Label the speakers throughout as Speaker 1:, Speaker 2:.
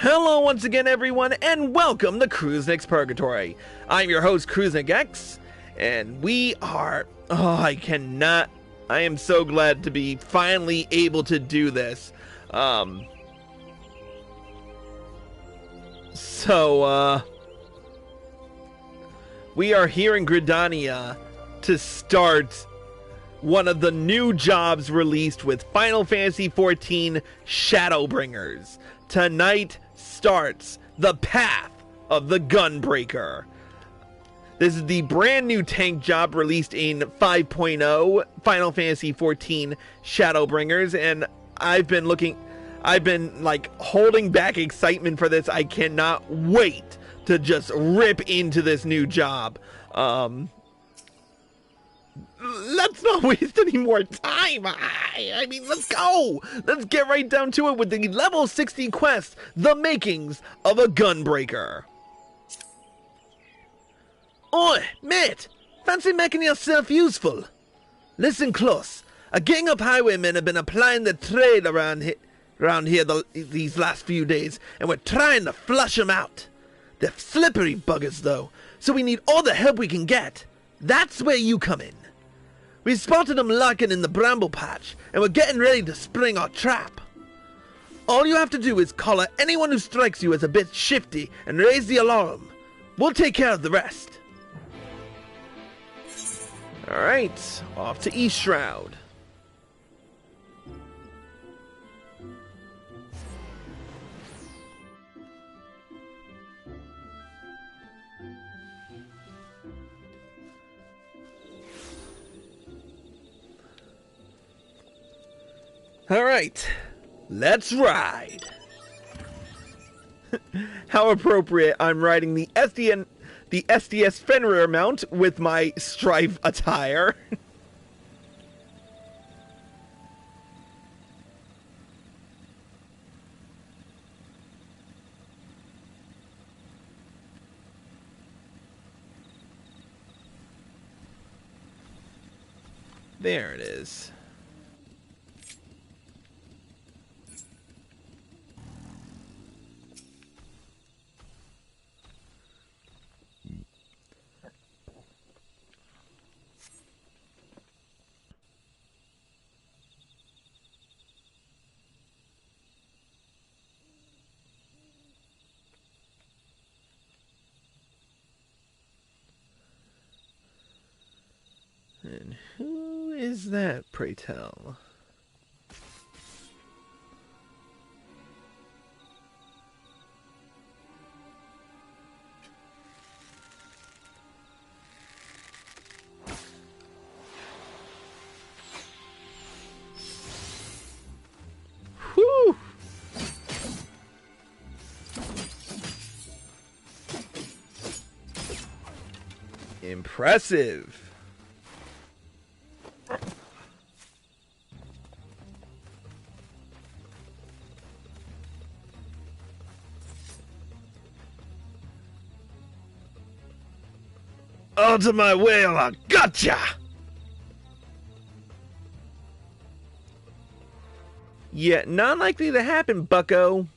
Speaker 1: Hello once again everyone, and welcome to Crusnik's Purgatory. I'm your host Crusnik X, and we are... I am so glad to be finally able to do this. We are here in Gridania to start one of the new jobs released with Final Fantasy XIV Shadowbringers. Tonight starts the Path of the Gunbreaker. This is the brand new tank job released in 5.0 Final Fantasy XIV Shadowbringers, and I've been holding back excitement for this. I cannot wait to just rip into this new job. Let's not waste any more time. I mean, let's go. Let's get right down to it with the level 60 quest, The Makings of a Gunbreaker. Oi, mate, fancy making yourself useful? Listen close. A gang of highwaymen have been applying the trade around here these last few days, and we're trying to flush them out. They're slippery buggers, though, so we need all the help we can get. That's where you come in. We spotted them lurking in the bramble patch, and we're getting ready to spring our trap. All you have to do is collar anyone who strikes you as a bit shifty and raise the alarm. We'll take care of the rest. Alright, off to East Shroud. Alright, let's ride. How appropriate, I'm riding the SDS Fenrir mount with my Strife attire. There it is. And who is that, pray tell? Whew! Impressive! Out of my way or I gotcha! Yeah, not likely to happen, bucko.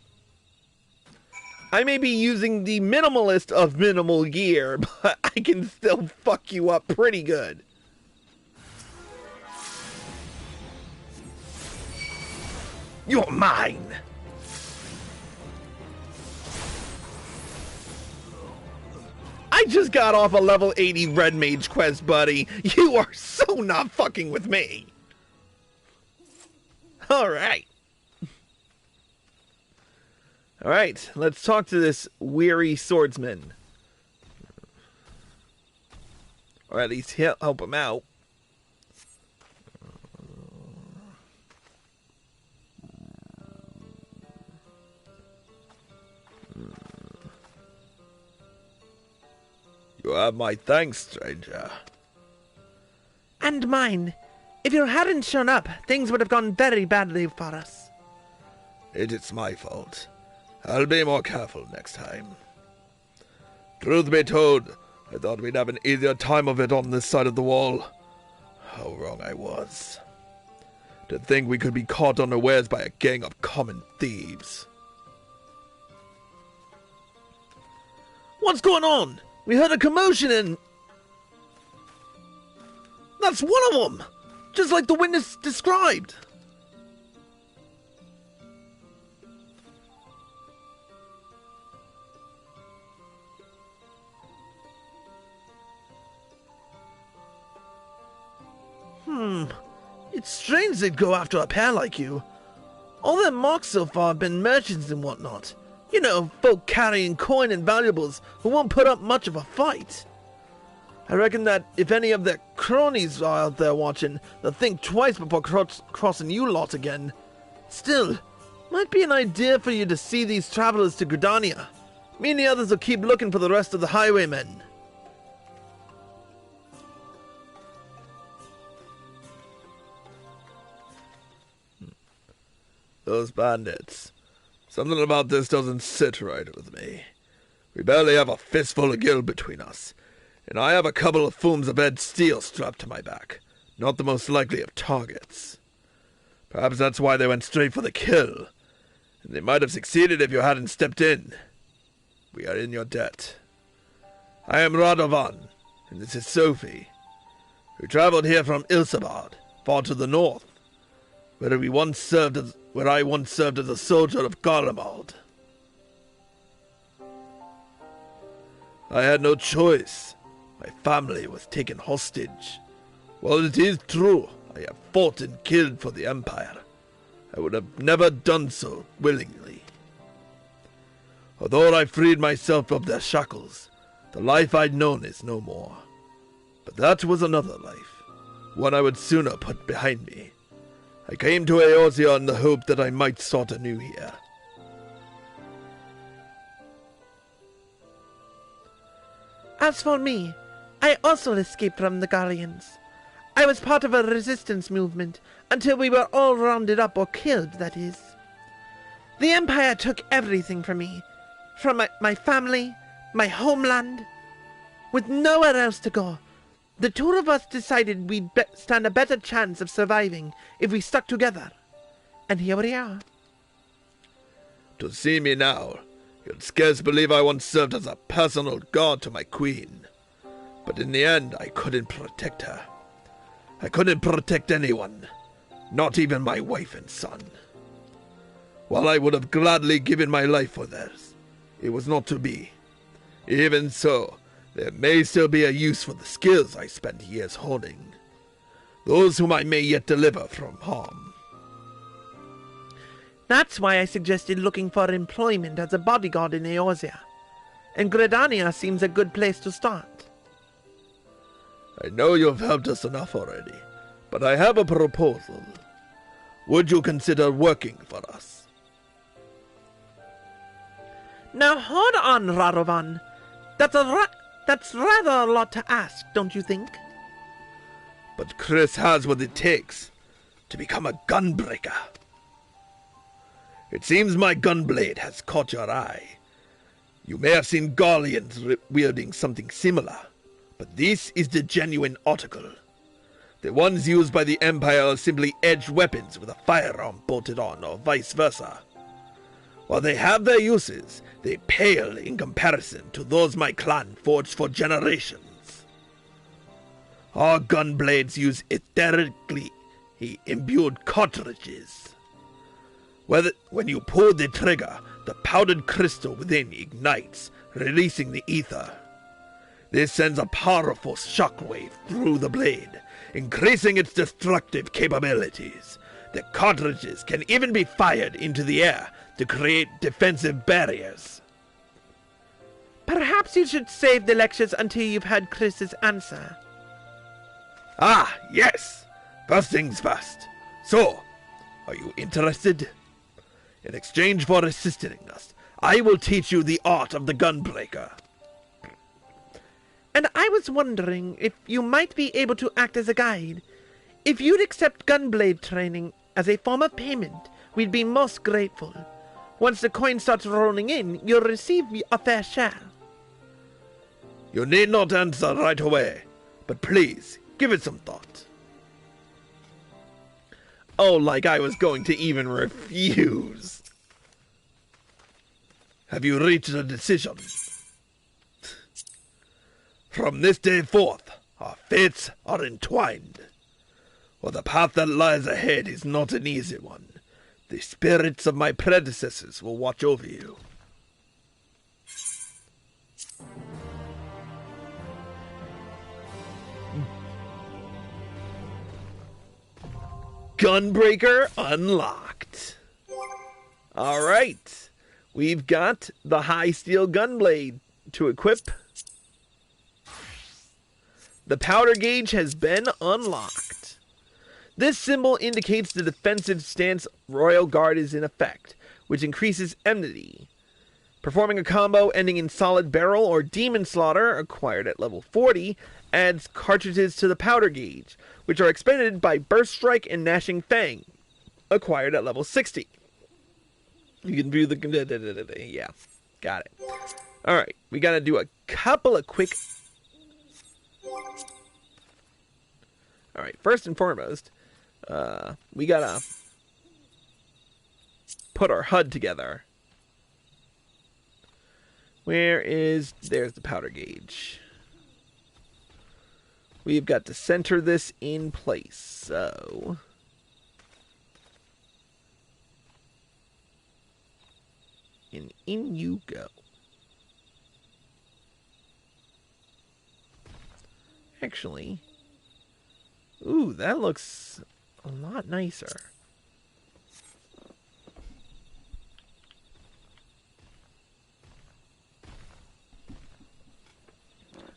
Speaker 1: I may be using the minimalist of minimal gear, but I can still fuck you up pretty good. You're mine! I just got off a level 80 Red Mage quest, buddy. You are so not fucking with me. Alright. Alright, let's talk to this weary swordsman. Or at least help him out. You have my thanks, stranger. And mine. If you hadn't shown up, things would have gone very badly for us. It's my fault. I'll be more careful next time. Truth be told, I thought we'd have an easier time of it on this side of the wall. How wrong I was. To think we could be caught unawares by a gang of common thieves. What's going on? We heard a commotion and... That's one of them! Just like the witness described. It's strange they'd go after a pair like you. All their marks so far have been merchants and whatnot. You know, folk carrying coin and valuables who won't put up much of a fight. I reckon that if any of their cronies are out there watching, they'll think twice before crossing you lot again. Still, might be an idea for you to see these travelers to Gridania. Me and the others will keep looking for the rest of the highwaymen. Those bandits. Something about this doesn't sit right with me. We barely have a fistful of gil between us, and I have a couple of fooms of Ed steel strapped to my back. Not the most likely of targets. Perhaps that's why they went straight for the kill, and they might have succeeded if you hadn't stepped in. We are in your debt. I am Radovan, and this is Sophie, who traveled here from Ilsabad, far to the north, where I once served as a soldier of Garlemald. I had no choice. My family was taken hostage. While it is true, I have fought and killed for the Empire, I would have never done so willingly. Although I freed myself of their shackles, the life I'd known is no more. But that was another life, one I would sooner put behind me. I came to Eorzea in the hope that I might start anew here.
Speaker 2: As for me, I also escaped from the Guardians. I was part of a resistance movement until we were all rounded up or killed, that is. The Empire took everything from me, from my family, my homeland. With nowhere else to go, the two of us decided we'd stand a better chance of surviving if we stuck together. And here we are.
Speaker 1: To see me now, you'd scarce believe I once served as a personal guard to my queen. But in the end, I couldn't protect her. I couldn't protect anyone, not even my wife and son. While I would have gladly given my life for theirs, it was not to be. Even so, there may still be a use for the skills I spent years honing. Those whom I may yet deliver from harm.
Speaker 2: That's why I suggested looking for employment as a bodyguard in Eorzea. And Gridania seems a good place to start.
Speaker 1: I know you've helped us enough already, but I have a proposal. Would you consider working for us?
Speaker 2: Now hold on, Radovan. That's rather a lot to ask, don't you think?
Speaker 1: But Chris has what it takes to become a gunbreaker. It seems my gunblade has caught your eye. You may have seen Garleans wielding something similar, but this is the genuine article. The ones used by the Empire are simply edged weapons with a firearm bolted on, or vice versa. While they have their uses, they pale in comparison to those my clan forged for generations. Our gunblades use etherically imbued cartridges. When you pull the trigger, the powdered crystal within ignites, releasing the ether. This sends a powerful shockwave through the blade, increasing its destructive capabilities. The cartridges can even be fired into the air to create defensive barriers.
Speaker 2: Perhaps you should save the lectures until you've had Chris's answer.
Speaker 1: Ah, yes! First things first. So, are you interested? In exchange for assisting us, I will teach you the art of the gunbreaker.
Speaker 2: And I was wondering if you might be able to act as a guide. If you'd accept gunblade training as a form of payment, we'd be most grateful. Once the coin starts rolling in, you'll receive a fair share.
Speaker 1: You need not answer right away, but please, give it some thought. Oh, like I was going to even refuse. Have you reached a decision? From this day forth, our fates are entwined. For the path that lies ahead is not an easy one. The spirits of my predecessors will watch over you. Gunbreaker unlocked. Alright. We've got the high steel gunblade to equip. The powder gauge has been unlocked. This symbol indicates the defensive stance Royal Guard is in effect, which increases enmity. Performing a combo ending in solid barrel or demon slaughter, acquired at level 40, adds cartridges to the powder gauge, which are expended by Burst Strike and Gnashing Fang, acquired at level 60. You can view the... yeah, got it. Alright, we gotta do a couple of quick... Alright, first and foremost, we gotta put our HUD together. There's the powder gauge. We've got to center this in place, so... And in you go. Actually... Ooh, that looks a lot nicer.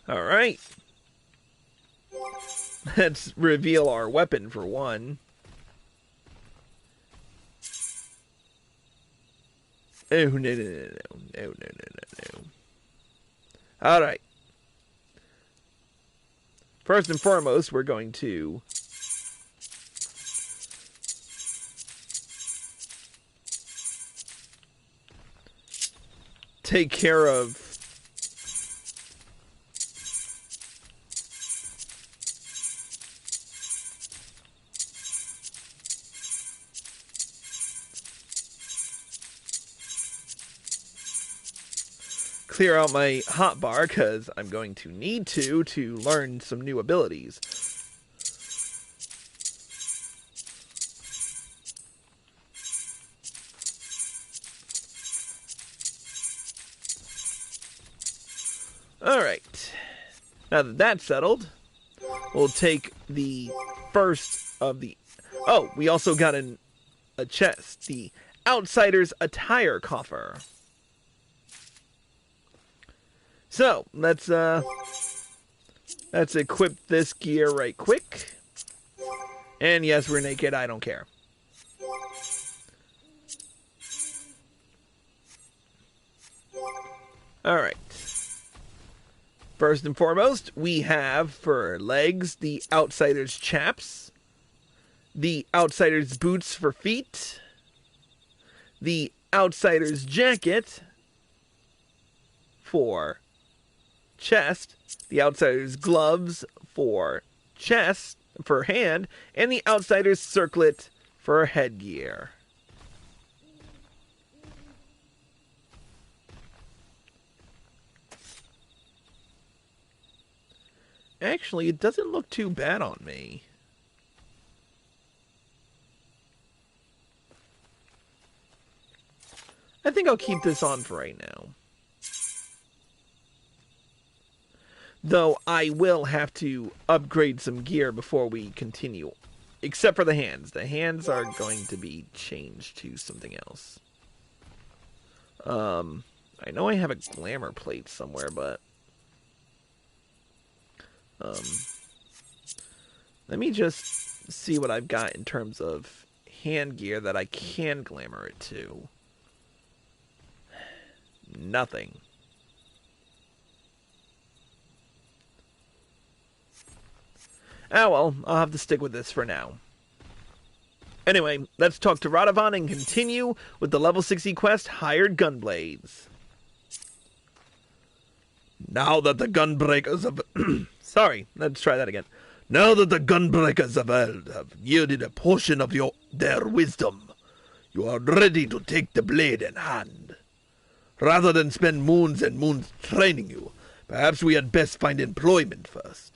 Speaker 1: Alright. Let's reveal our weapon for one. Oh, no. Alright. First and foremost, we're going to take care of clear out my hotbar, because I'm going to need to learn some new abilities. Alright. Now that that's settled, we'll take the first of the... Oh, we also got a chest. The Outsider's Attire Coffer. So, let's equip this gear right quick. And yes, we're naked, I don't care. Alright. First and foremost, we have for legs the Outsider's Chaps, the Outsider's Boots for feet, the Outsider's Jacket for chest, the Outsider's Gloves for chest, for hand, and the Outsider's Circlet for headgear. Actually, it doesn't look too bad on me. I think I'll keep this on for right now. Though I will have to upgrade some gear before we continue. Except for the hands. The hands are going to be changed to something else. I know I have a glamour plate somewhere, but... let me just see what I've got in terms of hand gear that I can glamour it to. Nothing. Ah, well, I'll have to stick with this for now. Anyway, let's talk to Radovan and continue with the level 60 quest, Hired Gunblades. Now that the Gunbreakers of... Sorry, let's try that again. Now that the Gunbreakers of Eld have yielded a portion of their wisdom, you are ready to take the blade in hand. Rather than spend moons and moons training you, Perhaps we had best find employment first.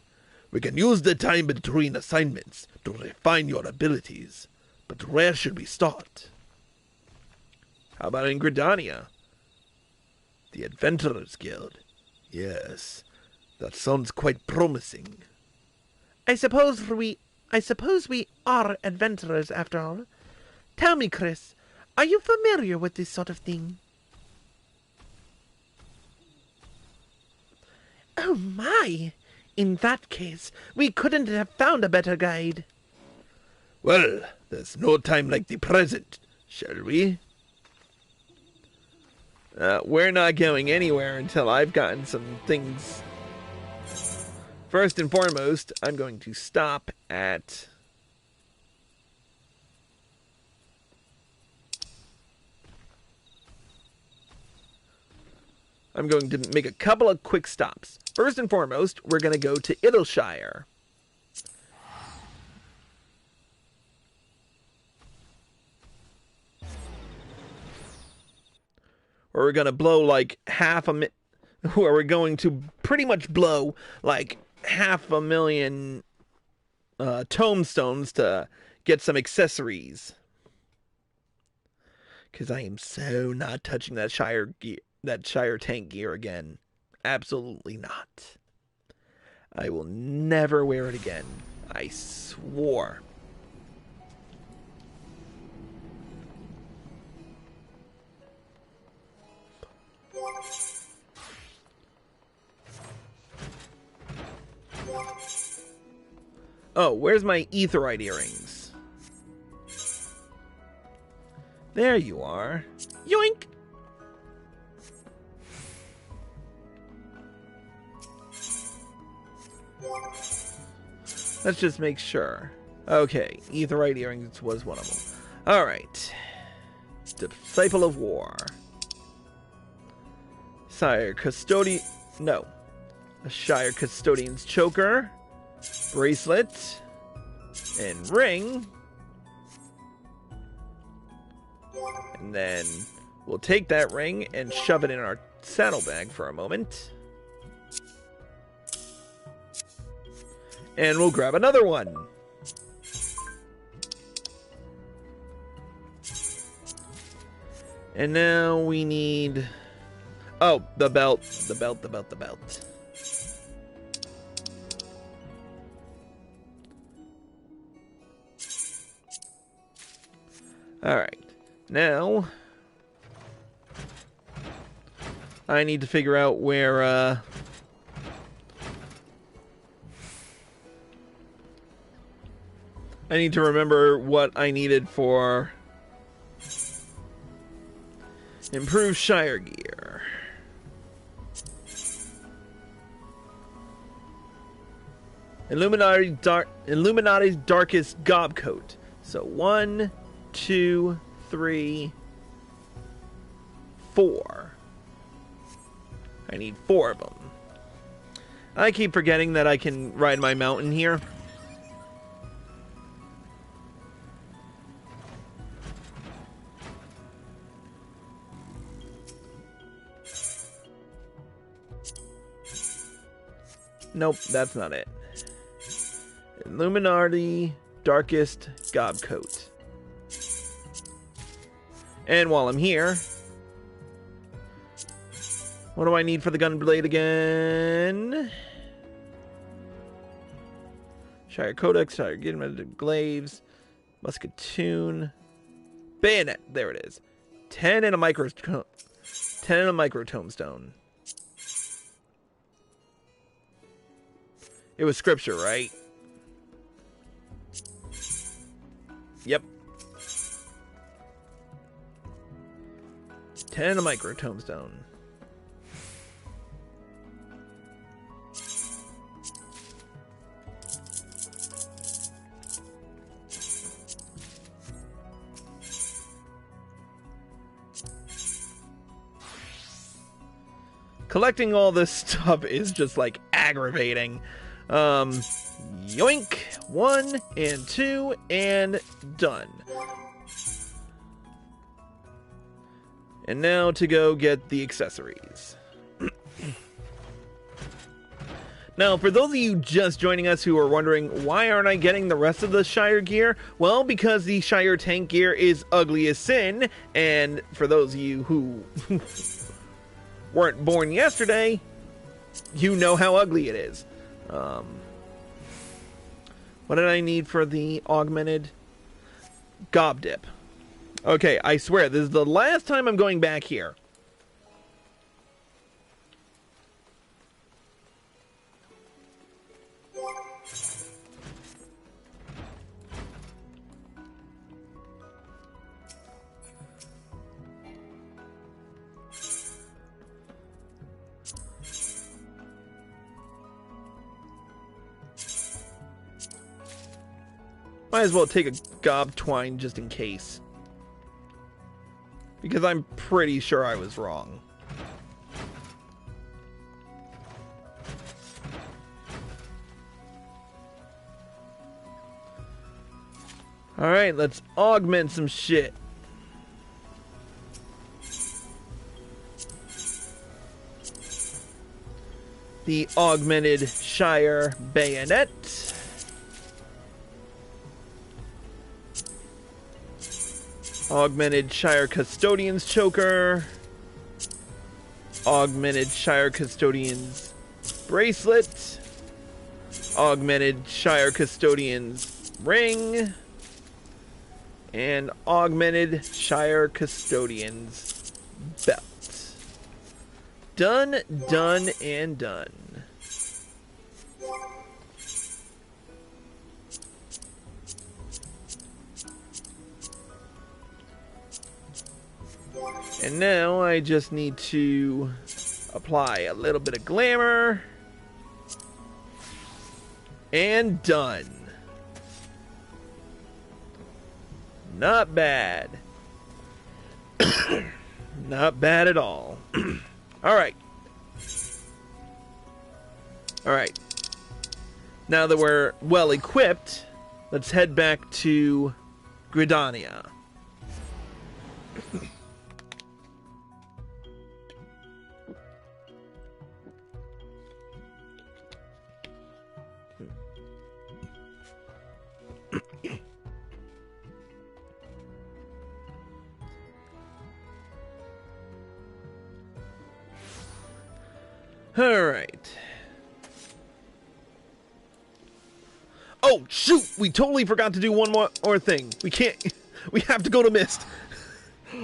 Speaker 1: We can use the time between assignments to refine your abilities. But where should we start? How about in Gridania? The Adventurers Guild. Yes, that sounds quite promising.
Speaker 2: I suppose we are adventurers after all. Tell me, Chris, are you familiar with this sort of thing? Oh my! In that case, we couldn't have found a better guide.
Speaker 1: Well, there's no time like the present, shall we? We're not going anywhere until I've gotten some things. First and foremost, I'm going to stop at... I'm going to make a couple of quick stops. First and foremost, we're going to go to Idyllshire. Where we're going to blow like where we're going to pretty much blow like 500,000 tomestones to get some accessories. Because I am so not touching that Shire tank gear again. Absolutely not. I will never wear it again. I swore. Oh, where's my aetheryte earrings? There you are. Yoink! Let's just make sure. Okay, aetheryte earrings was one of them. Alright. Disciple of War. Shire Custodian... No. A Shire Custodian's Choker. Bracelet. And ring. And then we'll take that ring and shove it in our saddlebag for a moment. And we'll grab another one. And now we need... Oh, the belt. The belt. Alright. Now... I need to figure out where, I need to remember what I needed for improved Shire gear. Illuminati's darkest gob coat. So 1, 2, 3, 4. I need 4 of them. I keep forgetting that I can ride my mountain here. Nope, that's not it. Illuminati darkest gob coat. And while I'm here, what do I need for the gunblade again? Shire Codex, Shire Gidman, Glaives, Musketoon, Bayonet. There it is. 10 and a micro tomestone. It was scripture, right? Yep. 10 and a micro tomestone. Collecting all this stuff is just like aggravating. Yoink! 1 and 2 and done. And now to go get the accessories. Now, for those of you just joining us who are wondering, why aren't I getting the rest of the Shire gear? Well, because the Shire tank gear is ugly as sin, and for those of you who weren't born yesterday, you know how ugly it is. What did I need for the augmented? Gob dip. Okay, I swear, this is the last time I'm going back here. Might as well take a gob twine just in case. Because I'm pretty sure I was wrong. Alright, let's augment some shit. The augmented Shire bayonet. Augmented Shire Custodian's choker. Augmented Shire Custodian's bracelet. Augmented Shire Custodian's ring. And augmented Shire Custodian's belt. Done, done, and done. And now I just need to apply a little bit of glamour. And done. Not bad. Not bad at all. Alright. Alright. Now that we're well equipped, let's head back to Gridania. Alright. Oh, shoot! We totally forgot to do one more thing. We can't... We have to go to Mist.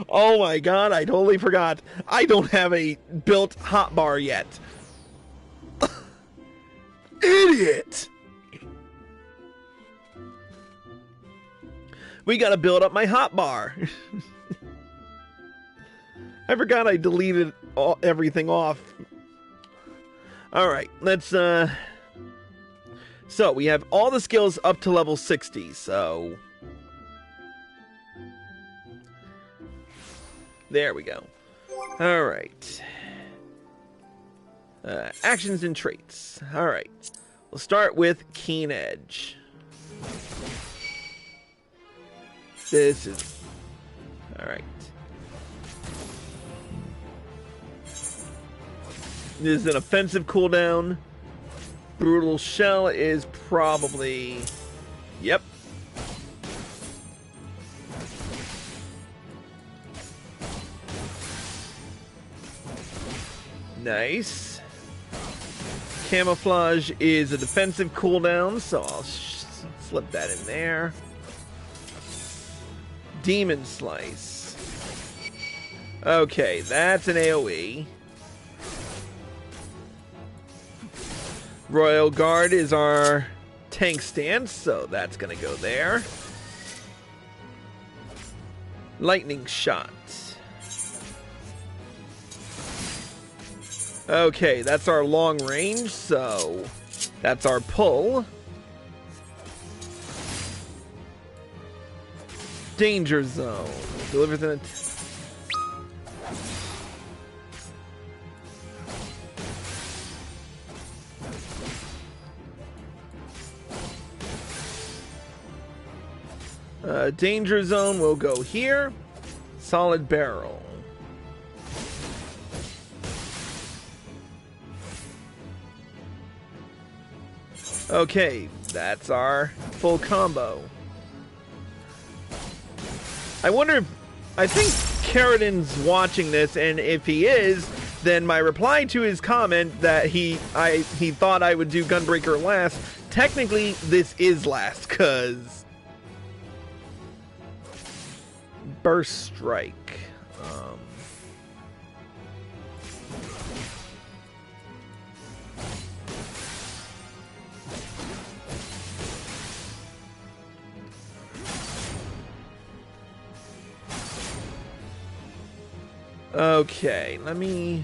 Speaker 1: Oh my god, I totally forgot. I don't have a built hotbar yet. Idiot! We gotta build up my hotbar. I forgot I deleted everything off. Alright, let's, So, we have all the skills up to level 60, so... There we go. Alright. Actions and traits. Alright. We'll start with Keen Edge. This is... Alright. This is an offensive cooldown. Brutal Shell is probably... Yep. Nice. Camouflage is a defensive cooldown, so I'll slip that in there. Demon Slice. Okay, that's an AoE. Royal Guard is our tank stance, so that's gonna go there. Lightning Shot. Okay, that's our long range, so that's our pull. Danger Zone. Delivers an Danger Zone will go here. Solid Barrel. Okay, that's our full combo. I wonder if... I think Carradin's watching this, and if he is, then my reply to his comment that he thought I would do Gunbreaker last, technically this is last, cause Burst Strike. Okay, let me...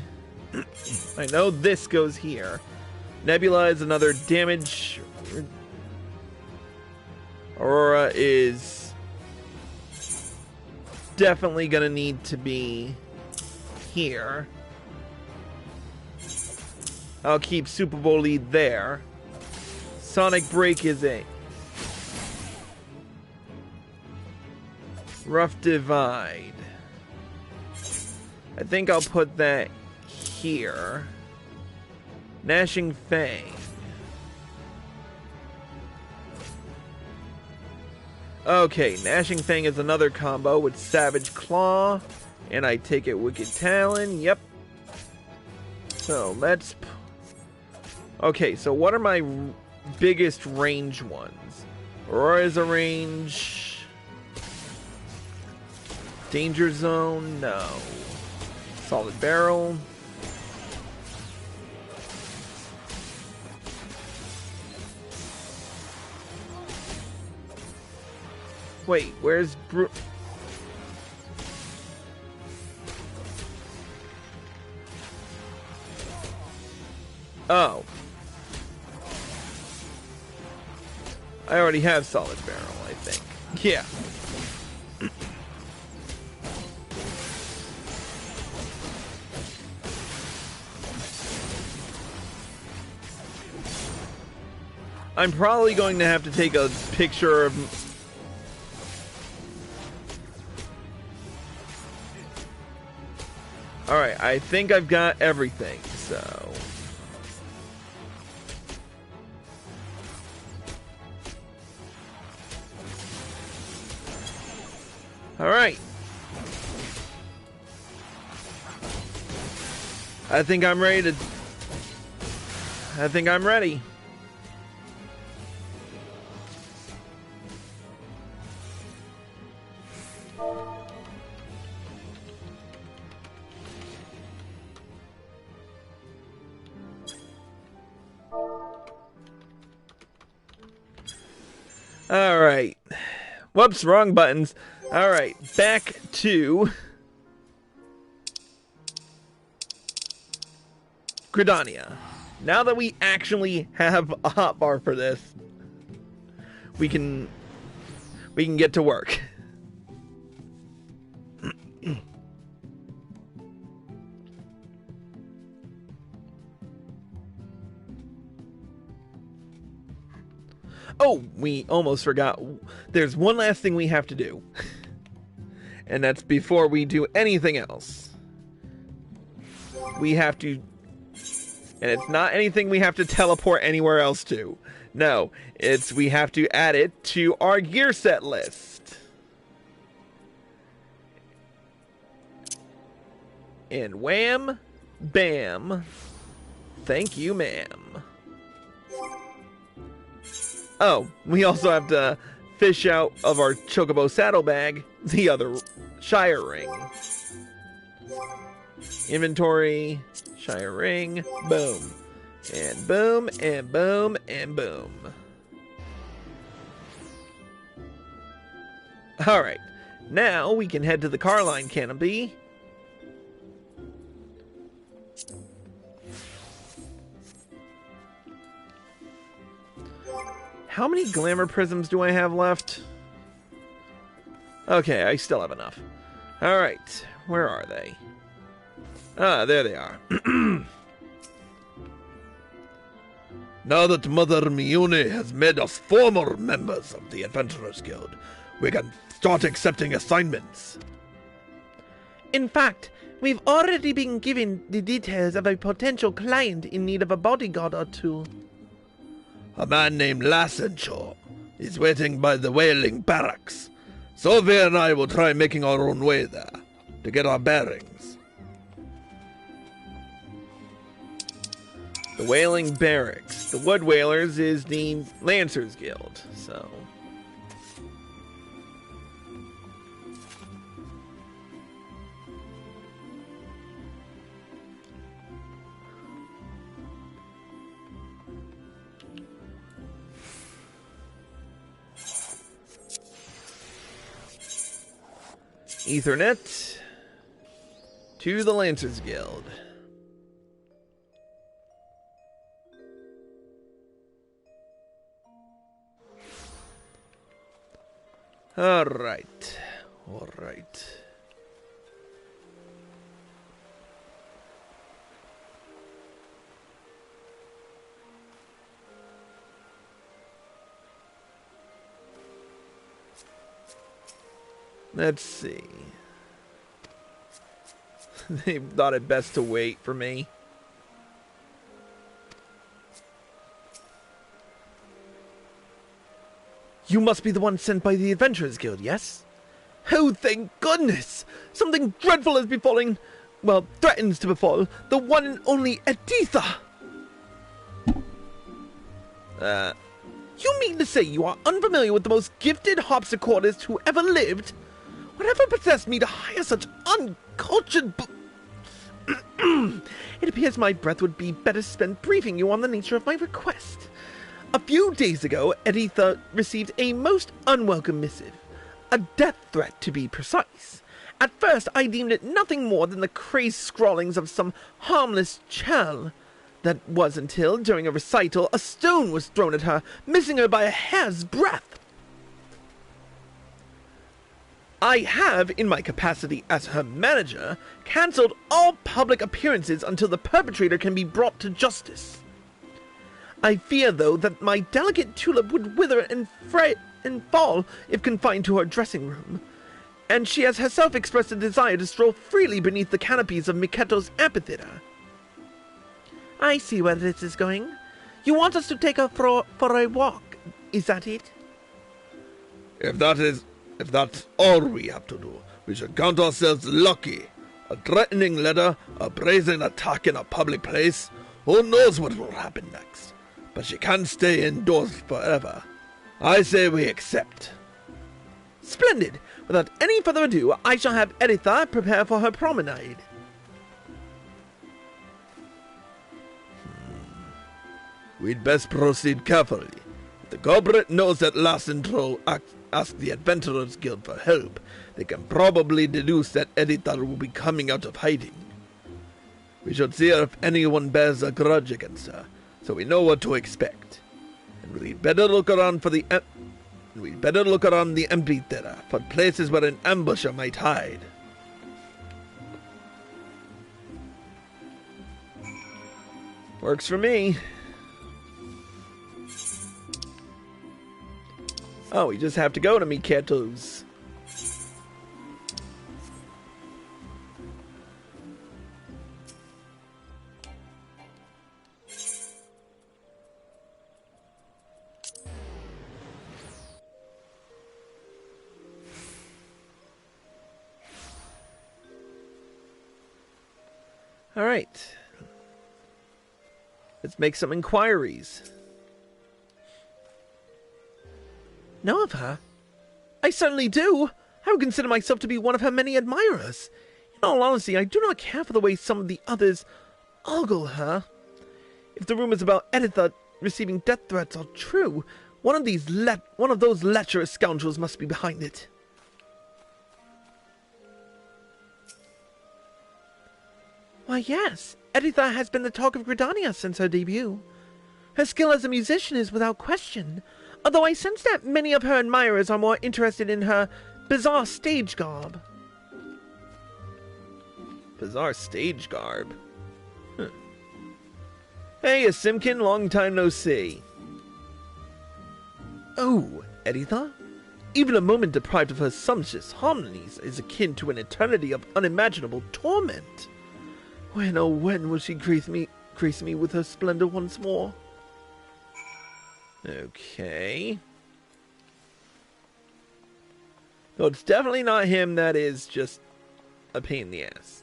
Speaker 1: I know this goes here. Nebula is another damage. Aurora is definitely gonna need to be here. I'll keep Super Bowl lead there. Sonic Break is a Rough Divide. I think I'll put that here. Gnashing Fang. Okay, Gnashing Fang is another combo with Savage Claw. And I take it Wicked Talon. Yep. So let's... Okay, so what are my biggest range ones? Aurora is a range. Danger Zone, no. Solid Barrel. Wait, where's Oh. I already have Solid Barrel, I think. Yeah. I'm probably going to have to take a picture of... Alright, I think I've got everything, so... Alright. I think I'm ready to... I think I'm ready. Alright. Whoops, wrong buttons. Alright, back to Gridania. Now that we actually have a hotbar for this, we can get to work. Oh, we almost forgot. There's one last thing we have to do. And that's before we do anything else. We have to... And it's not anything we have to teleport anywhere else to. No, it's we have to add it to our gear set list. And wham, bam. Thank you, ma'am. Oh, we also have to fish out of our Chocobo saddlebag the other Shire Ring. Inventory, Shire Ring, boom. And boom, and boom, and boom. Alright, now we can head to the Carline Canopy. How many glamour prisms do I have left? Okay, I still have enough. Alright, where are they? Ah, there they are. Now that Mother Mione has made us former members of the Adventurers Guild, we can start accepting assignments.
Speaker 2: In fact, we've already been given the details of a potential client in need of a bodyguard or two.
Speaker 1: A man named Lassenchaw is waiting by the whaling barracks. Sophia and I will try making our own way there to get our bearings.
Speaker 2: The Whaling Barracks. The Wood Whalers is the Lancers Guild, so... Ethernet to the Lancers Guild. All right. Let's see. They thought it best to wait for me. You must be the one sent by the Adventurers Guild, yes? Oh, thank goodness! Something dreadful is befalling, well, threatens to befall, the one and only Editha! You mean to say you are unfamiliar with the most gifted harpsichordist who ever lived? Whatever possessed me to hire such uncultured It appears my breath would be better spent briefing you on the nature of my request. A few days ago, Editha received a most unwelcome missive. A death threat, to be precise. At first, I deemed it nothing more than the crazed scrawlings of some harmless churl. That was until, during a recital, a stone was thrown at her, missing her by a hair's breadth. I have, in my capacity as her manager, cancelled all public appearances until the perpetrator can be brought to justice. I fear, though, that my delicate tulip would wither and fall if confined to her dressing room, and she has herself expressed a desire to stroll freely beneath the canopies of Miketo's amphitheater. I see where this is going. You want us to take her for a walk, is that it?
Speaker 1: If that's all we have to do, we should count ourselves lucky. A threatening letter, a brazen attack in a public place, who knows what will happen next? But she can't stay indoors forever. I say we accept.
Speaker 2: Splendid! Without any further ado, I shall have Editha prepare for her promenade.
Speaker 1: We'd best proceed carefully. If the culprit knows that Lassentroll asked the Adventurers Guild for help, they can probably deduce that Editha will be coming out of hiding. We should see if anyone bears a grudge against her, so we know what to expect. And we'd better look around the amphitheater for places where an ambusher might hide.
Speaker 2: Works for me. Oh, we just have to go to Miketo's. All right. Let's make some inquiries. Know of her? I certainly do. I would consider myself to be one of her many admirers. In all honesty, I do not care for the way some of the others ogle her. If the rumors about Editha receiving death threats are true, one of those lecherous scoundrels must be behind it. Why, yes. Editha has been the talk of Gridania since her debut. Her skill as a musician is without question, although I sense that many of her admirers are more interested in her bizarre stage garb. Bizarre stage garb? Huh. Hey, Simkin, long time no see. Oh, Editha? Even a moment deprived of her sumptuous harmonies is akin to an eternity of unimaginable torment. When, oh when will she grace me with her splendor once more?
Speaker 1: Okay. No, it's definitely not him. That is just a pain in the ass.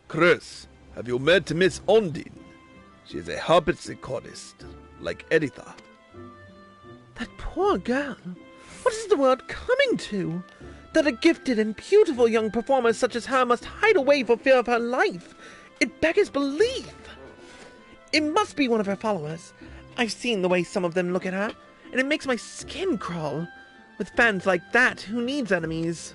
Speaker 1: Chris, have you met Miss Ondine? She is a harpsichordist, like Editha.
Speaker 2: That poor girl. What is the world coming to? That a gifted and beautiful young performer such as her must hide away for fear of her life. It beggars belief. It must be one of her followers. I've seen the way some of them look at her, and it makes my skin crawl. With fans like that, who needs enemies?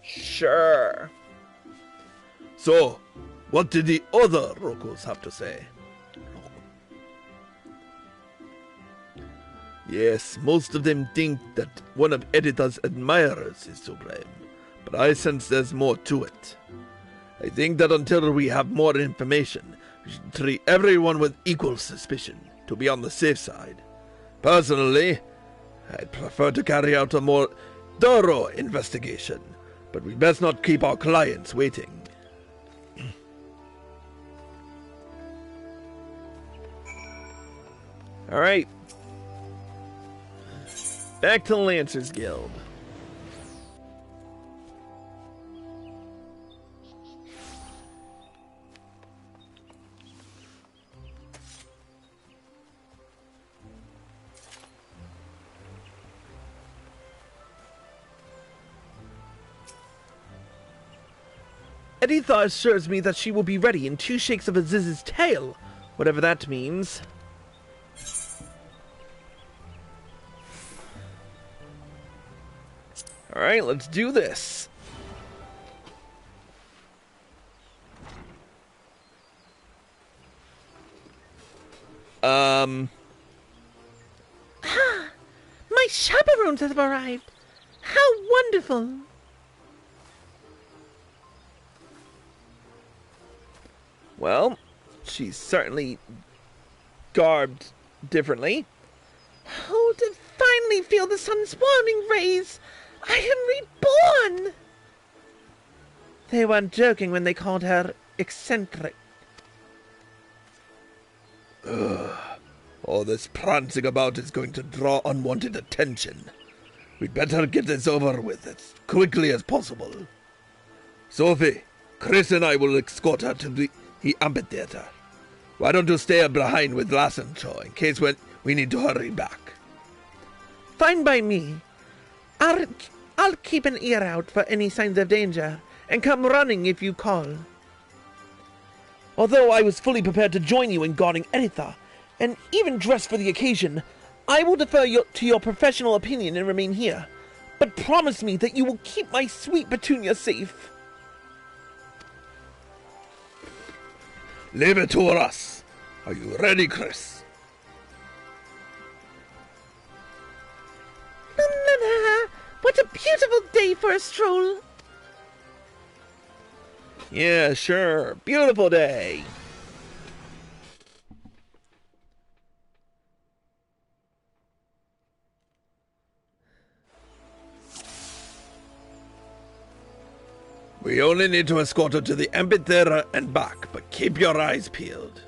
Speaker 1: Sure. So, what did the other Rokus have to say? Yes, most of them think that one of Editha's admirers is to blame, but I sense there's more to it. I think that until we have more information, we should treat everyone with equal suspicion, to be on the safe side. Personally, I'd prefer to carry out a more thorough investigation, but we best not keep our clients waiting. Alright. Back to the Lancers Guild. Editha assures me that she will be ready in 2 shakes of Aziz's tail, whatever that means. Alright, let's do this.
Speaker 2: Ah! My chaperones have arrived! How wonderful!
Speaker 1: Well, she's certainly garbed differently.
Speaker 2: Oh, to finally feel the sun's warming rays! I am reborn! They weren't joking when they called her eccentric.
Speaker 1: All this prancing about is going to draw unwanted attention. We'd better get this over with as quickly as possible. Sophie, Chris and I will escort her to the amphitheater. Why don't you stay behind with Lassencho in case we need to hurry back?
Speaker 2: Fine by me. I'll keep an ear out for any signs of danger, and come running if you call. Although I was fully prepared to join you in guarding Editha, and even dressed for the occasion, I will defer to your professional opinion and remain here. But promise me that you will keep my sweet Petunia safe.
Speaker 1: Leave it to us. Are you ready, Chris?
Speaker 2: What a beautiful day for a stroll!
Speaker 1: Yeah, sure. Beautiful day. We only need to escort her to the amphitheater and back, but keep your eyes peeled.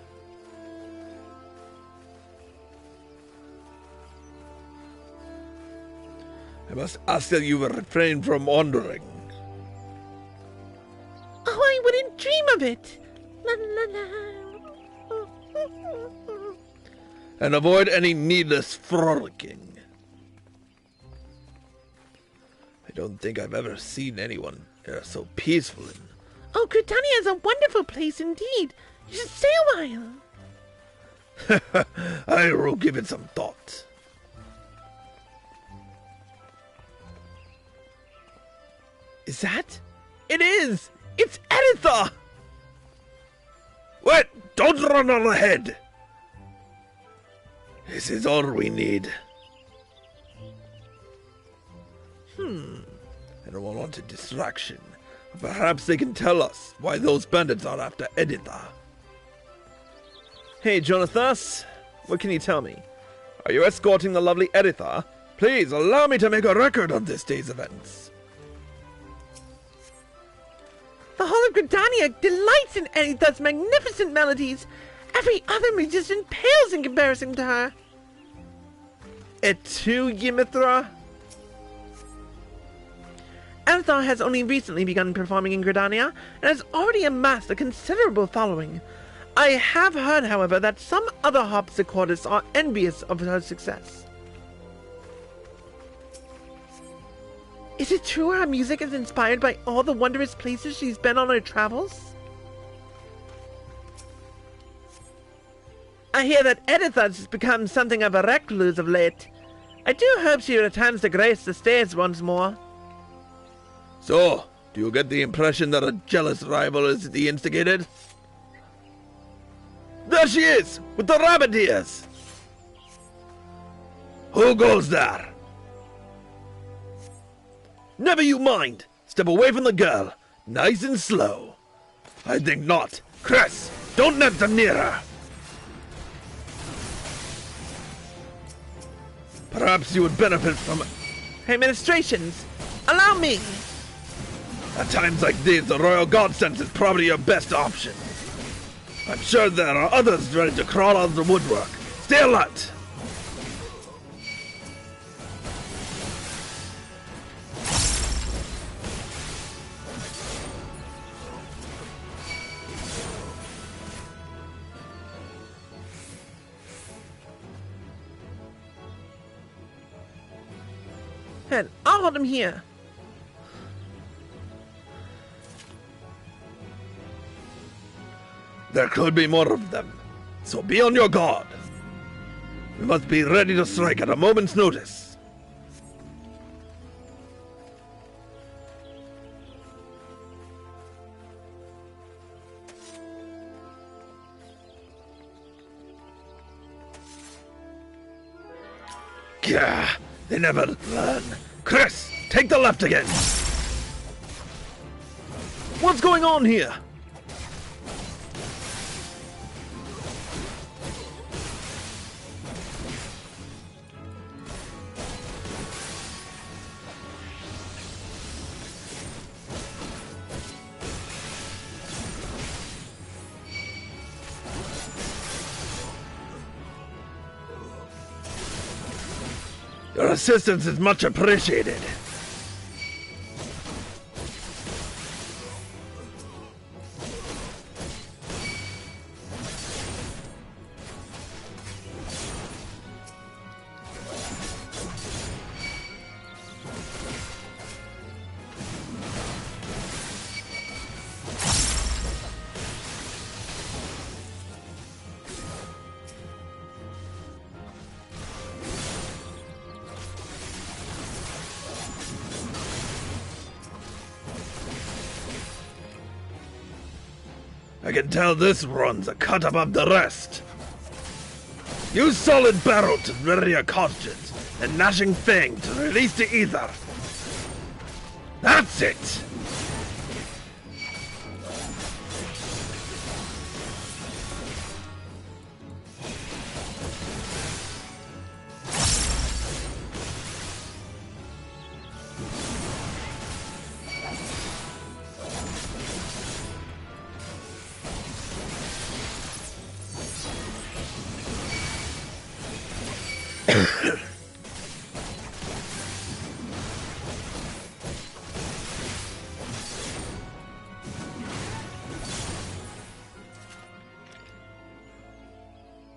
Speaker 1: I must ask that you refrain from wandering.
Speaker 2: Oh, I wouldn't dream of it! La la la.
Speaker 1: And avoid any needless frolicking. I don't think I've ever seen anyone here so peaceful and...
Speaker 2: Oh, Crutania is a wonderful place indeed. You should stay a while.
Speaker 1: I will give it some thought. Is that? It is! It's Editha! Wait! Don't run on ahead! This is all we need. I don't want a distraction. Perhaps they can tell us why those bandits are after Editha. Hey, Jonathas. What can you tell me? Are you escorting the lovely Editha? Please, allow me to make a record of this day's events.
Speaker 2: The whole of Gridania delights in Editha's magnificent melodies. Every other musician pales in comparison to her.
Speaker 1: Et tu, Ymithra?
Speaker 2: Editha has only recently begun performing in Gridania and has already amassed a considerable following. I have heard, however, that some other harpsichordists are envious of her success. Is it true her music is inspired by all the wondrous places she's been on her travels? I hear that Editha's become something of a recluse of late. I do hope she returns to grace the stage once more.
Speaker 1: So, do you get the impression that a jealous rival is the instigator? There she is, with the rabbit ears! Who goes there? Never you mind. Step away from the girl, nice and slow. I think not. Chris, don't let them near her. Perhaps you would benefit from
Speaker 2: Administrations, allow me!
Speaker 1: At times like these, the Royal God Sense is probably your best option. I'm sure there are others ready to crawl out of the woodwork. Stay alert!
Speaker 2: And I'll hold him here.
Speaker 1: There could be more of them, so be on your guard. We must be ready to strike at a moment's notice. Gah, they never learn. Chris, take the left again. What's going on here? Your assistance is much appreciated. I can tell this run's a cut above the rest. Use solid barrel to ready your cartridges, and gnashing fang to release the ether. That's it!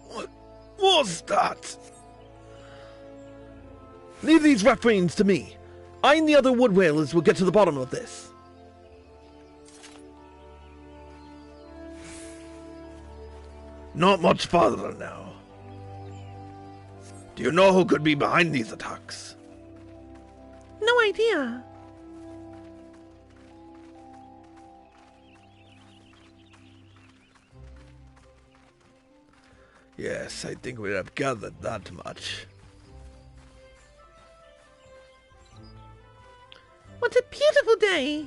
Speaker 1: What was that? Leave these ruffians to me. I and the other wood whalers will get to the bottom of this. Not much farther now. Do you know who could be behind these attacks?
Speaker 2: No idea.
Speaker 1: Yes, I think we have gathered that much.
Speaker 2: What a beautiful day!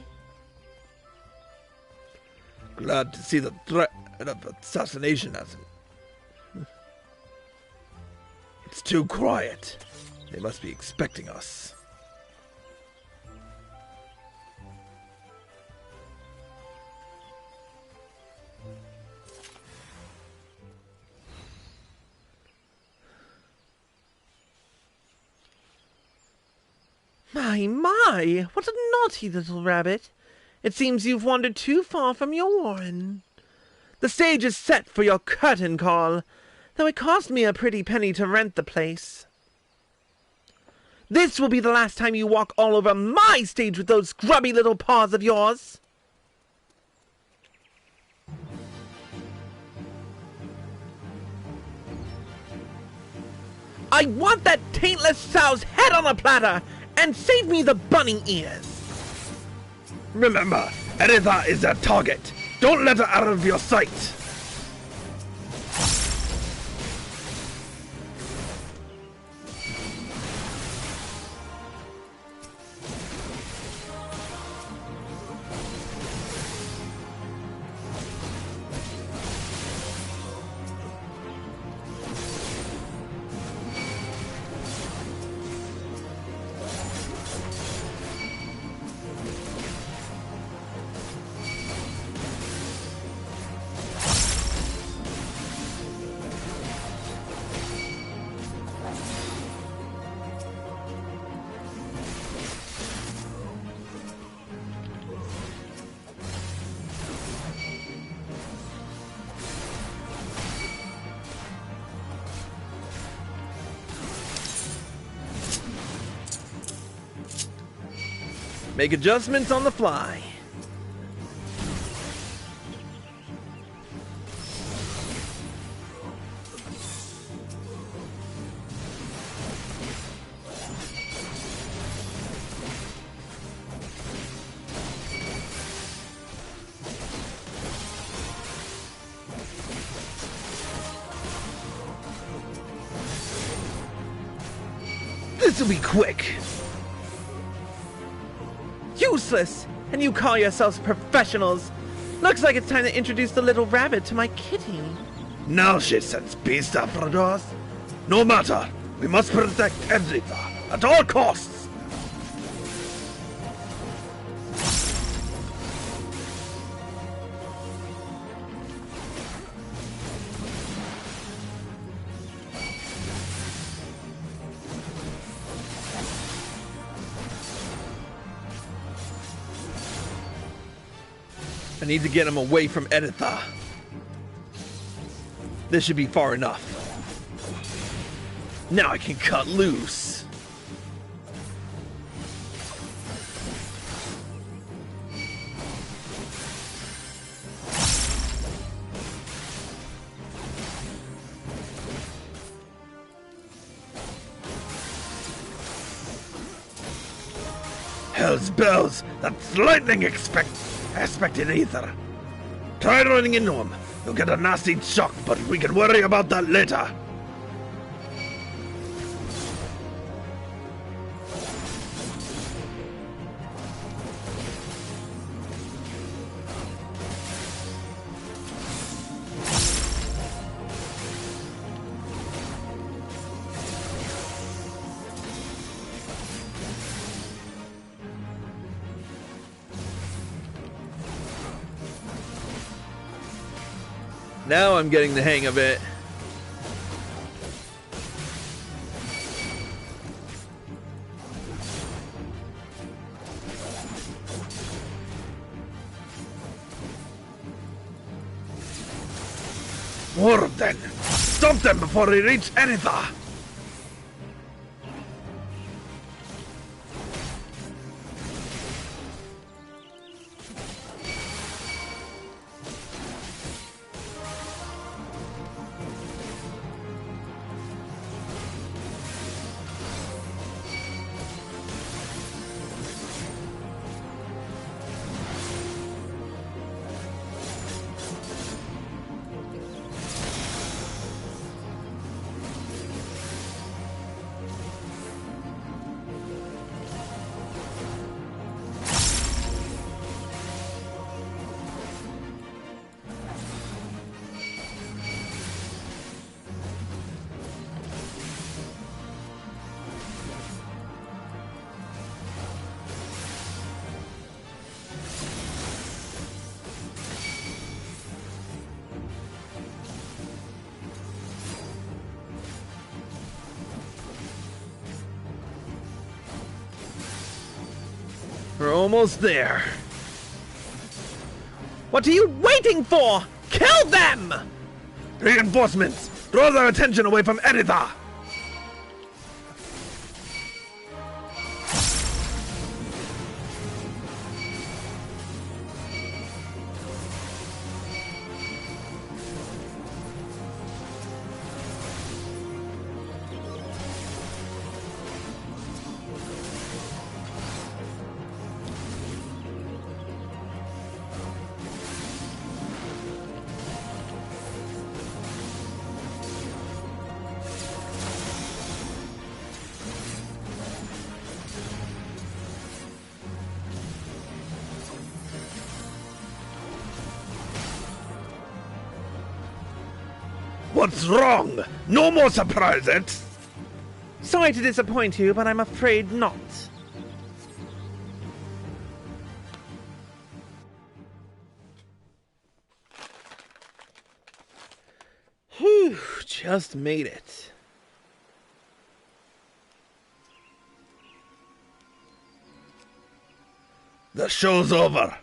Speaker 1: Glad to see the threat of assassination hasn't. It's too quiet. They must be expecting us.
Speaker 2: My, what a naughty little rabbit. It seems you've wandered too far from your warren. The stage is set for your curtain call, though it cost me a pretty penny to rent the place. This will be the last time you walk all over my stage with those grubby little paws of yours. I want that taintless sow's head on a platter, and save me the bunny ears.
Speaker 1: Remember, Editha is a target. Don't let her out of your sight. Make adjustments on the fly. This'll be quick.
Speaker 2: Useless! And you call yourselves professionals! Looks like it's time to introduce the little rabbit to my kitty.
Speaker 1: Now she sends beasts after us. No matter, we must protect Editha at all costs. I need to get him away from Editha. This should be far enough. Now I can cut loose. Hell's bells! That's lightning expected ether. Try running into him. You'll get a nasty shock, but we can worry about that later. Now I'm getting the hang of it. More of them! Stop them before they reach Editha! We're almost there.
Speaker 2: What are you waiting for? Kill them!
Speaker 1: Reinforcements! Draw their attention away from Editha! What's wrong? No more surprises?
Speaker 2: Sorry to disappoint you, but I'm afraid not.
Speaker 1: Whew, just made it. The show's over.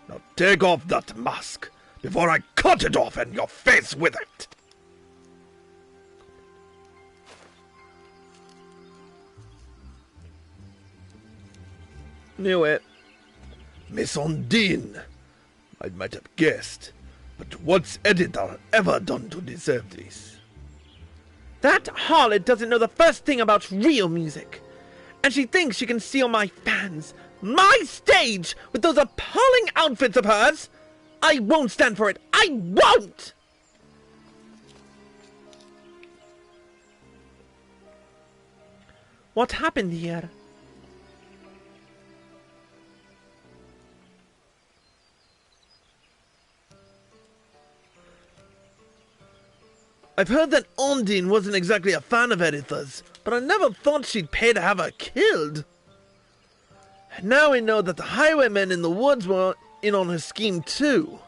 Speaker 1: Now take off that mask before I cut it off and your face with it.
Speaker 2: Knew it.
Speaker 1: Miss Undine. I might have guessed, but what's Editor ever done to deserve this?
Speaker 2: That harlot doesn't know the first thing about real music. And she thinks she can steal my fans, my stage, with those appalling outfits of hers. I won't stand for it. I won't! What happened here?
Speaker 1: I've heard that Undine wasn't exactly a fan of Editha's, but I never thought she'd pay to have her killed. And now we know that the highwaymen in the woods were in on her scheme too.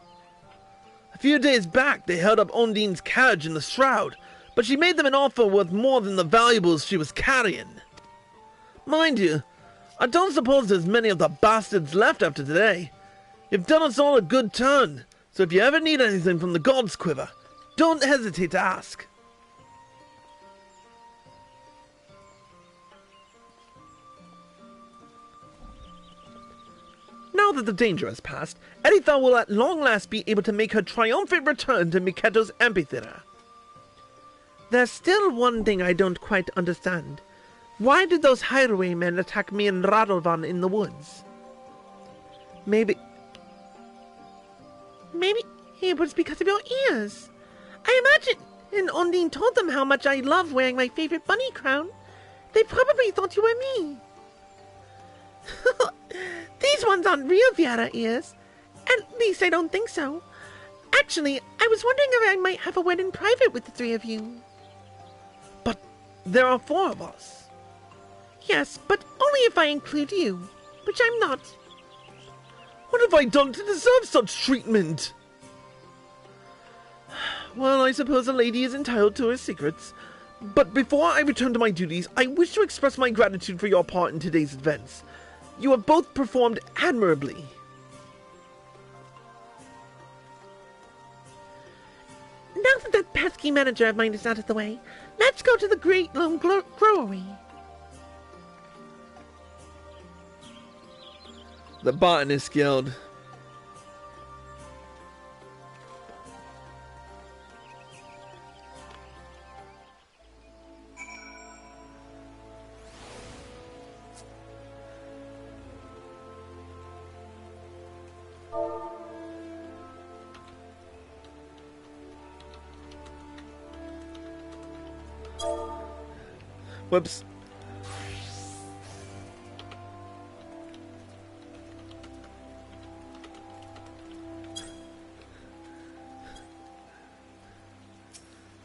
Speaker 1: A few days back, they held up Undine's carriage in the shroud, but she made them an offer worth more than the valuables she was carrying. Mind you, I don't suppose there's many of the bastards left after today. You've done us all a good turn, so if you ever need anything from the God's Quiver, don't hesitate to ask.
Speaker 2: Now that the danger has passed, Editha will at long last be able to make her triumphant return to Miketo's amphitheater. There's still one thing I don't quite understand. Why did those highwaymen attack me and Radovan in the woods? Maybe it was because of your ears. I imagine, and Undine told them how much I love wearing my favorite bunny crown. They probably thought you were me. These ones aren't real Viara ears. At least I don't think so. Actually, I was wondering if I might have a word in private with the three of you.
Speaker 1: But there are 4 of us.
Speaker 2: Yes, but only if I include you, which I'm not.
Speaker 1: What have I done to deserve such treatment? Well, I suppose a lady is entitled to her secrets. But before I return to my duties, I wish to express my gratitude for your part in today's events. You have both performed admirably.
Speaker 2: Now that that pesky manager of mine is out of the way, let's go to the Great Loam Growery.
Speaker 1: The Botanist Guild. Whoops.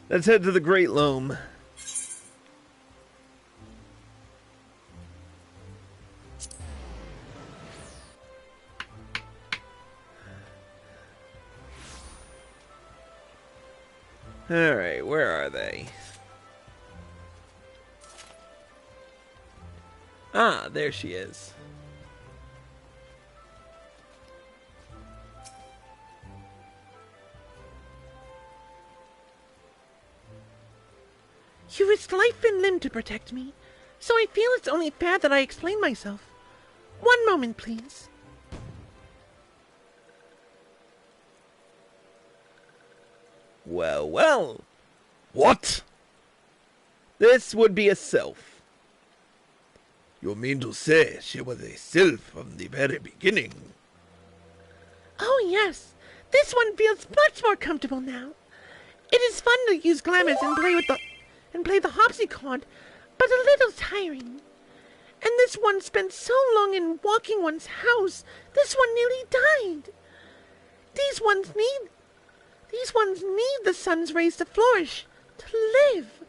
Speaker 1: Let's head to the Great Loam. Alright, where are they? Ah, there she is.
Speaker 2: risked life and limb to protect me, so I feel it's only fair that I explain myself. One moment, please.
Speaker 1: Well, well. What? This would be a sylph. You mean to say she was a sylph from the very beginning?
Speaker 2: Oh yes, this one feels much more comfortable now. It is fun to use glamours and play the harpsichord, but a little tiring. And this one spent so long in walking one's house, this one nearly died. These ones need the sun's rays to flourish, to live.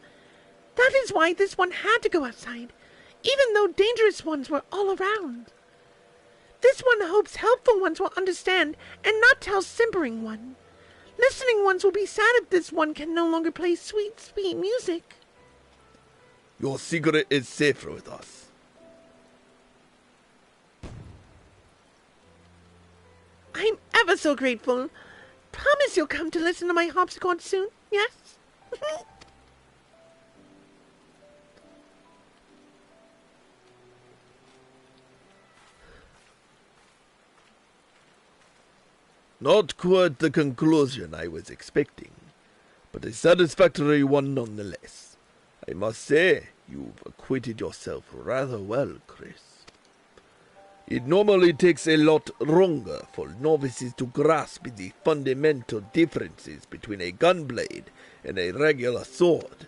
Speaker 2: That is why this one had to go outside, even though dangerous ones were all around. This one hopes helpful ones will understand and not tell simpering one. Listening ones will be sad if this one can no longer play sweet, sweet music.
Speaker 1: Your secret is safe with us.
Speaker 2: I'm ever so grateful. Promise you'll come to listen to my harpsichord soon, yes?
Speaker 1: Not quite the conclusion I was expecting, but a satisfactory one nonetheless. I must say, you've acquitted yourself rather well, Chris. It normally takes a lot longer for novices to grasp the fundamental differences between a gunblade and a regular sword.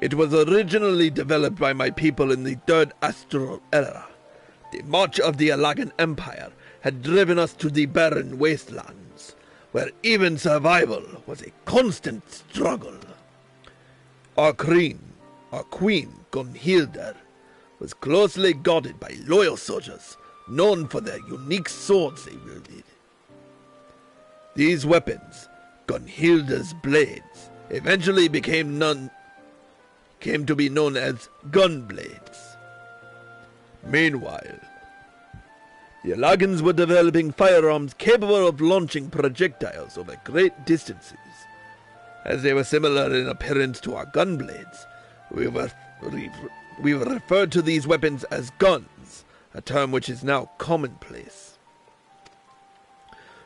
Speaker 1: It was originally developed by my people in the Third Astral Era. The march of the Alagan Empire had driven us to the barren wastelands, where even survival was a constant struggle. Our queen, Gunhildr, was closely guarded by loyal soldiers, known for their unique swords they wielded. These weapons, Gunhildr's blades, eventually came to be known as gunblades. Meanwhile, the Alagans were developing firearms capable of launching projectiles over great distances. As they were similar in appearance to our gunblades, we referred to these weapons as guns, a term which is now commonplace.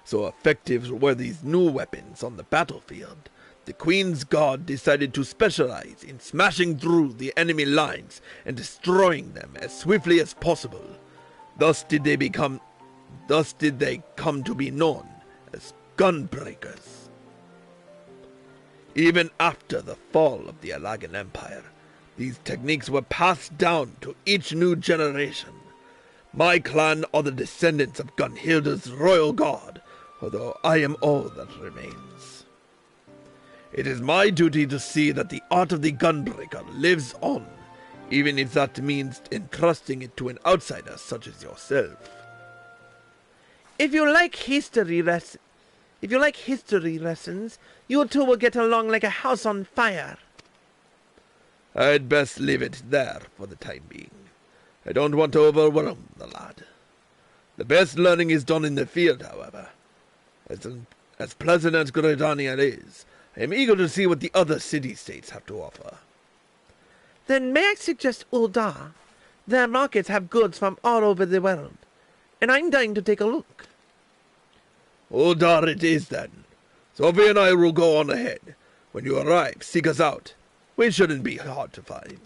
Speaker 1: So effective were these new weapons on the battlefield, the Queen's Guard decided to specialize in smashing through the enemy lines and destroying them as swiftly as possible. Thus did they come to be known as Gunbreakers. Even after the fall of the Alagan Empire, these techniques were passed down to each new generation. My clan are the descendants of Gunhildr's royal guard, although I am all that remains. It is my duty to see that the art of the Gunbreaker lives on, even if that means entrusting it to an outsider such as yourself.
Speaker 2: If you like history lessons, you two will get along like a house on fire.
Speaker 1: I'd best leave it there for the time being. I don't want to overwhelm the lad. The best learning is done in the field, however. As pleasant as Gridania is, I am eager to see what the other city-states have to offer.
Speaker 2: Then may I suggest Uldar? Their markets have goods from all over the world, and I'm dying to take a look.
Speaker 1: Uldar it is, then. Sophie and I will go on ahead. When you arrive, seek us out. We shouldn't be hard to find.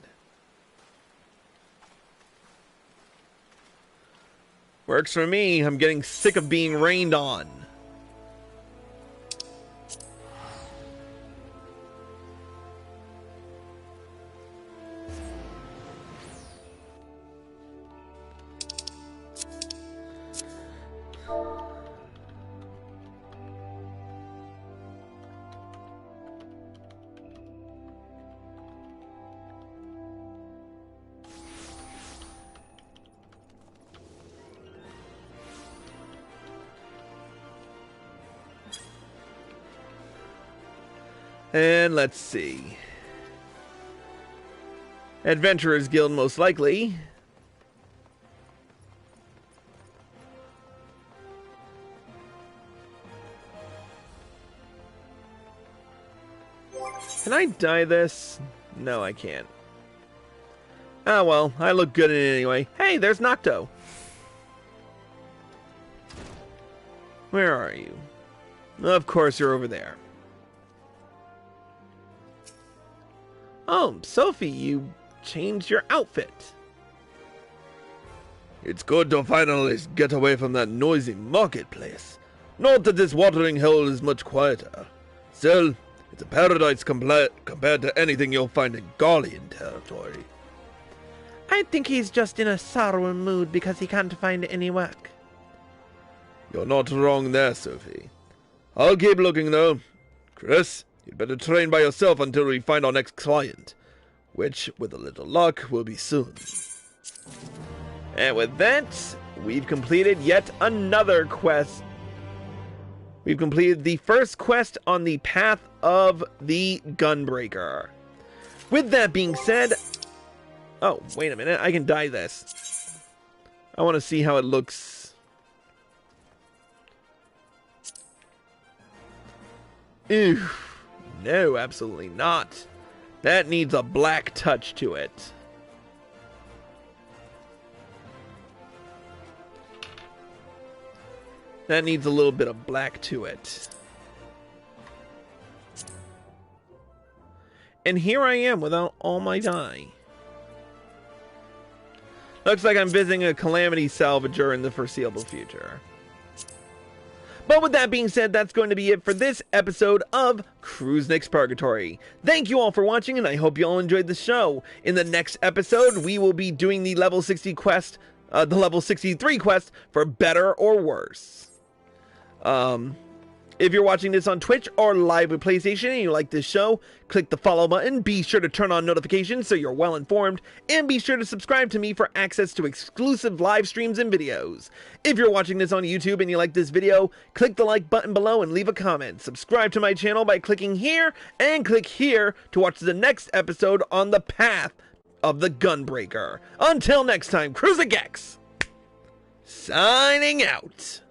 Speaker 3: Works for me. I'm getting sick of being rained on. And let's see. Adventurers Guild, most likely. Can I dye this? No, I can't. Ah, well, I look good in it anyway. Hey, there's Nocto. Where are you? Of course, you're over there. Oh, Sophie, you changed your outfit.
Speaker 1: It's good to finally get away from that noisy marketplace. Not that this watering hole is much quieter. Still, it's a paradise compared to anything you'll find in Garlean territory.
Speaker 2: I think he's just in a sour mood because he can't find any work.
Speaker 1: You're not wrong there, Sophie. I'll keep looking, though. Chris, you'd better train by yourself until we find our next client, which, with a little luck, will be soon.
Speaker 3: And with that, we've completed yet another quest. We've completed the first quest on the path of the Gunbreaker. With that being said... Oh, wait a minute. I can dye this. I want to see how it looks. Ew. No, absolutely not. That needs a black touch to it. That needs a little bit of black to it. And here I am without all my dye. Looks like I'm visiting a Calamity Salvager in the foreseeable future. But with that being said, that's going to be it for this episode of Crusnik's Purgatory. Thank you all for watching, and I hope you all enjoyed the show. In the next episode, we will be doing the level 60 quest, the level 63 quest for Better or Worse. If you're watching this on Twitch or live with PlayStation and you like this show, click the follow button, be sure to turn on notifications so you're well informed, and be sure to subscribe to me for access to exclusive live streams and videos. If you're watching this on YouTube and you like this video, click the like button below and leave a comment. Subscribe to my channel by clicking here, and click here to watch the next episode on the path of the Gunbreaker. Until next time, Crusnik X, signing out.